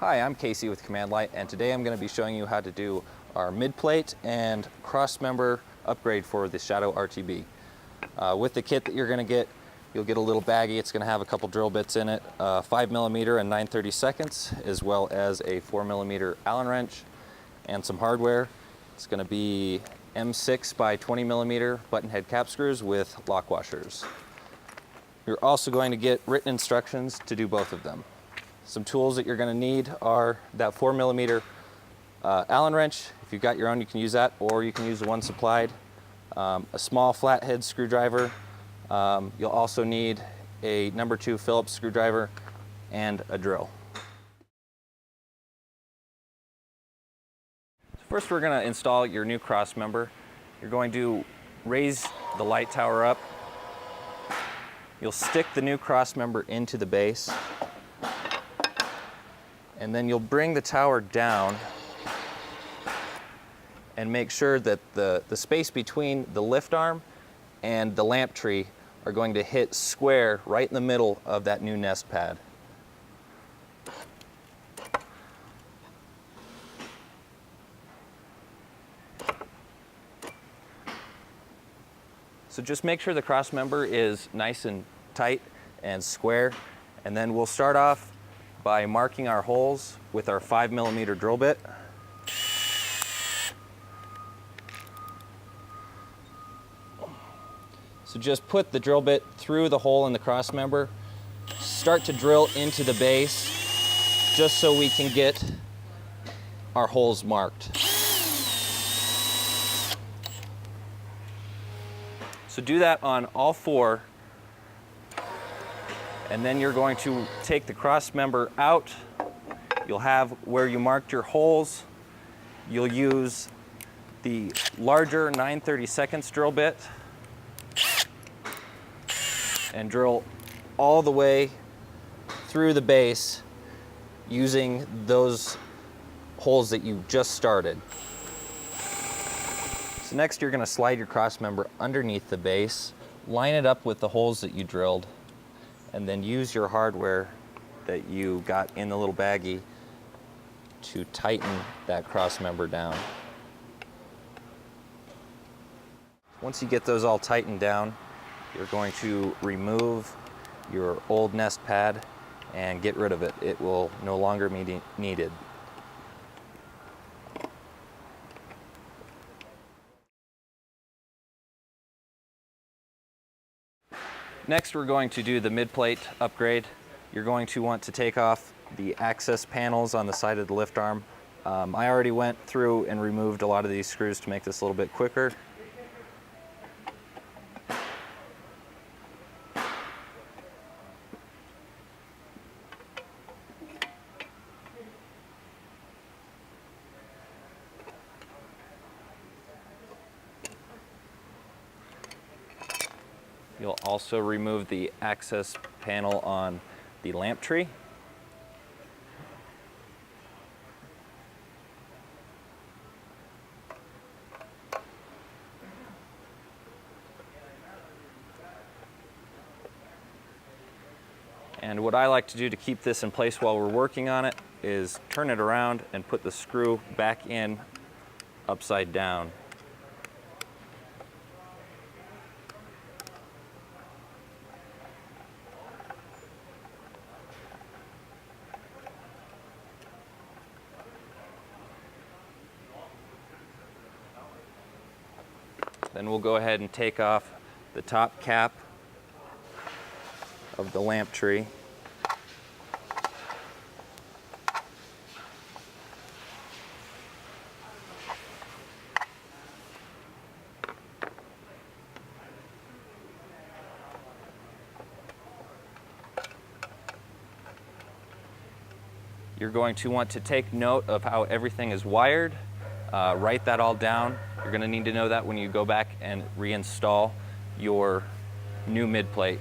Hi, I'm Casey with Command Light, and today I'm going to be showing you how to do our mid-plate and cross-member upgrade for the Shadow RTB. With the kit that you're going to get, you'll get a little baggie. It's going to have a couple drill bits in it, 5mm and 9/32, as well as a 4mm Allen wrench and some hardware. It's going to be M6 by 20mm button head cap screws with lock washers. You're also going to get written instructions to do both of them. Some tools that you're going to need are that 4mm Allen wrench. If you've got your own, you can use that, or you can use the one supplied. A small flathead screwdriver. You'll also need a number 2 Phillips screwdriver and a drill. First, we're going to install your new cross member. You're going to raise the light tower up. You'll stick the new cross member into the base, and then you'll bring the tower down and make sure that the space between the lift arm and the lamp tree are going to hit square right in the middle of that new nest pad. So just make sure the cross member is nice and tight and square, and then we'll start off by marking our holes with our 5mm drill bit. So just put the drill bit through the hole in the cross member, start to drill into the base just so we can get our holes marked. So do that on all 4, and then you're going to take the cross member out. You'll have where you marked your holes. You'll use the larger 9/32 drill bit and drill all the way through the base using those holes that you just started. So next, you're going to slide your cross member underneath the base, line it up with the holes that you drilled, and then use your hardware that you got in the little baggie to tighten that cross member down. Once you get those all tightened down, you're going to remove your old nest pad and get rid of it. It will no longer be needed. Next, we're going to do the mid-plate upgrade. You're going to want to take off the access panels on the side of the lift arm. I already went through and removed a lot of these screws to make this a little bit quicker. You'll also remove the access panel on the lamp tree. And what I like to do to keep this in place while we're working on it is turn it around and put the screw back in upside down. Then we'll go ahead and take off the top cap of the lamp tree. You're going to want to take note of how everything is wired. Write that all down. You're going to need to know that when you go back and reinstall your new mid-plate.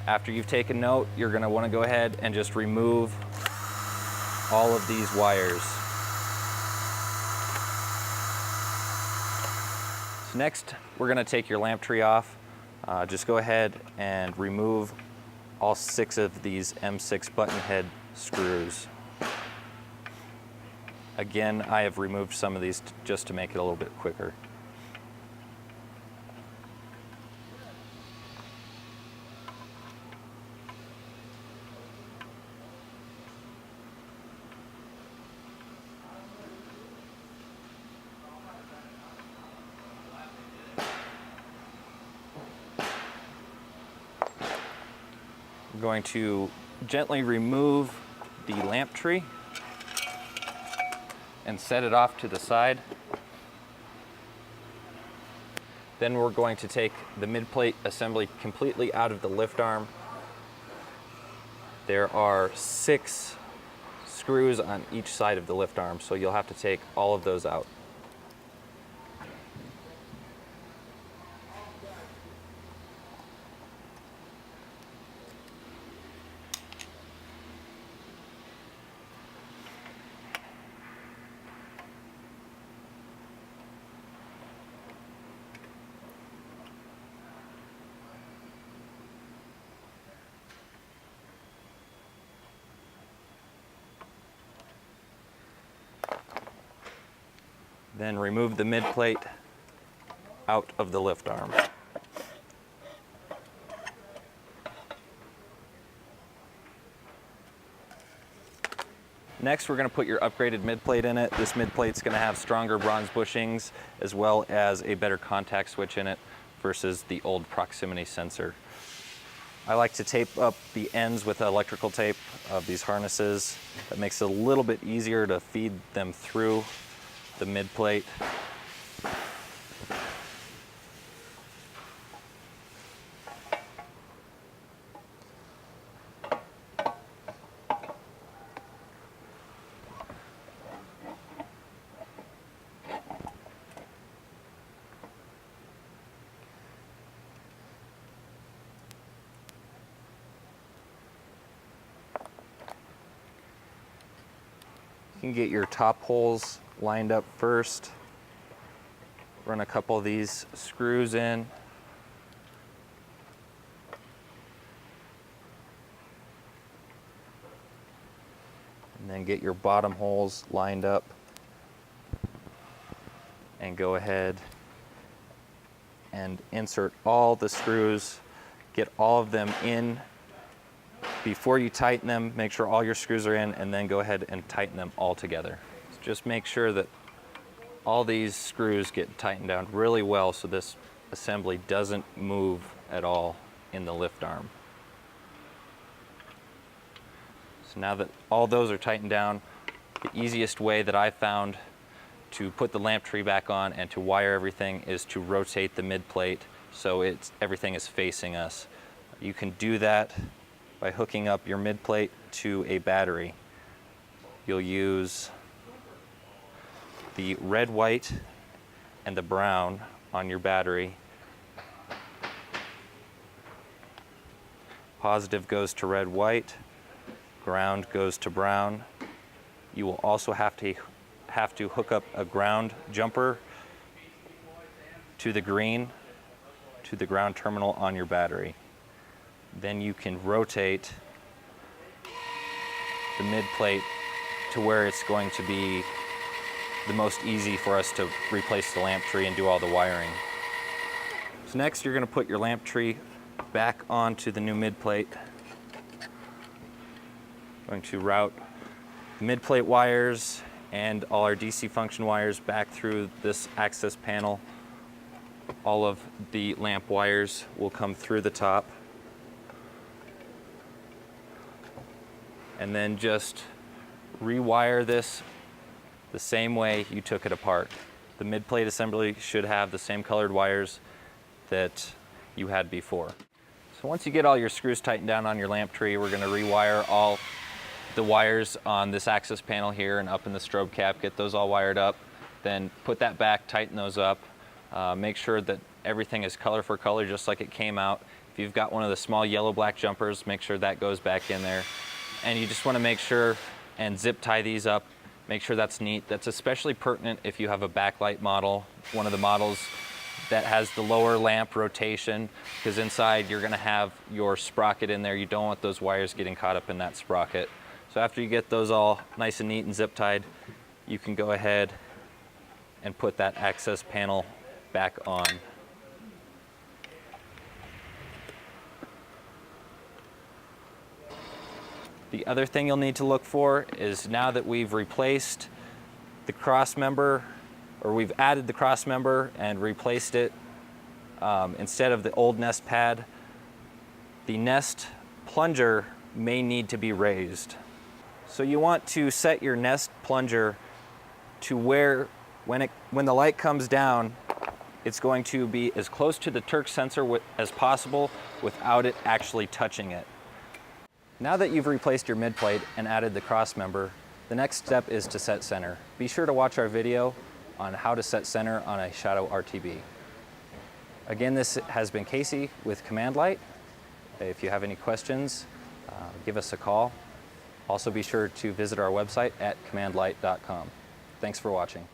After you've taken note, you're going to want to go ahead and just remove all of these wires. So next, we're going to take your lamp tree off. Just go ahead and remove all 6 of these M6 button head screws. Again, I have removed some of these just to make it a little bit quicker. I'm going to gently remove the lamp tree and set it off to the side. Then we're going to take the mid-plate assembly completely out of the lift arm. There are 6 screws on each side of the lift arm, so you'll have to take all of those out. Then remove the mid plate out of the lift arm. Next, we're going to put your upgraded mid plate in it. This mid plate's going to have stronger bronze bushings as well as a better contact switch in it versus the old proximity sensor. I like to tape up the ends with electrical tape of these harnesses. That makes it a little bit easier to feed them through the mid plate. You can get your top holes lined up first. Run a couple of these screws in. And then get your bottom holes lined up. And go ahead and insert all the screws. Get all of them in. Before you tighten them, make sure all your screws are in, and then go ahead and tighten them all together. So just make sure that all these screws get tightened down really well so this assembly doesn't move at all in the lift arm. So now that all those are tightened down, the easiest way that I found to put the lamp tree back on and to wire everything is to rotate the mid plate so everything is facing us. You can do that by hooking up your mid plate to a battery. You'll use the red, white, and the brown on your battery. Positive goes to red, white, ground goes to brown. You will also have to hook up a ground jumper to the green, to the ground terminal on your battery. Then you can rotate the mid plate to where it's going to be the most easy for us to replace the lamp tree and do all the wiring. So next you're going to put your lamp tree back onto the new mid plate. Going to route the mid plate wires and all our DC function wires back through this access panel. All of the lamp wires will come through the top. And then just rewire this the same way you took it apart. The mid-plate assembly should have the same colored wires that you had before. So once you get all your screws tightened down on your lamp tree, we're going to rewire all the wires on this access panel here and up in the strobe cap, get those all wired up, then put that back, tighten those up, make sure that everything is color for color just like it came out. If you've got one of the small yellow-black jumpers, make sure that goes back in there. And you just want to make sure and zip tie these up, make sure that's neat. That's especially pertinent if you have a backlight model, one of the models that has the lower lamp rotation, because inside you're going to have your sprocket in there. You don't want those wires getting caught up in that sprocket. So after you get those all nice and neat and zip tied, you can go ahead and put that access panel back on. The other thing you'll need to look for is, now that we've replaced the cross member, or we've added the cross member and replaced it, instead of the old nest pad, the nest plunger may need to be raised. So you want to set your nest plunger to where, when the light comes down, it's going to be as close to the Turk sensor as possible without it actually touching it. Now that you've replaced your mid plate and added the cross member, the next step is to set center. Be sure to watch our video on how to set center on a Shadow RTB. Again, this has been Casey with Command Light. If you have any questions, give us a call. Also be sure to visit our website at commandlight.com. Thanks for watching.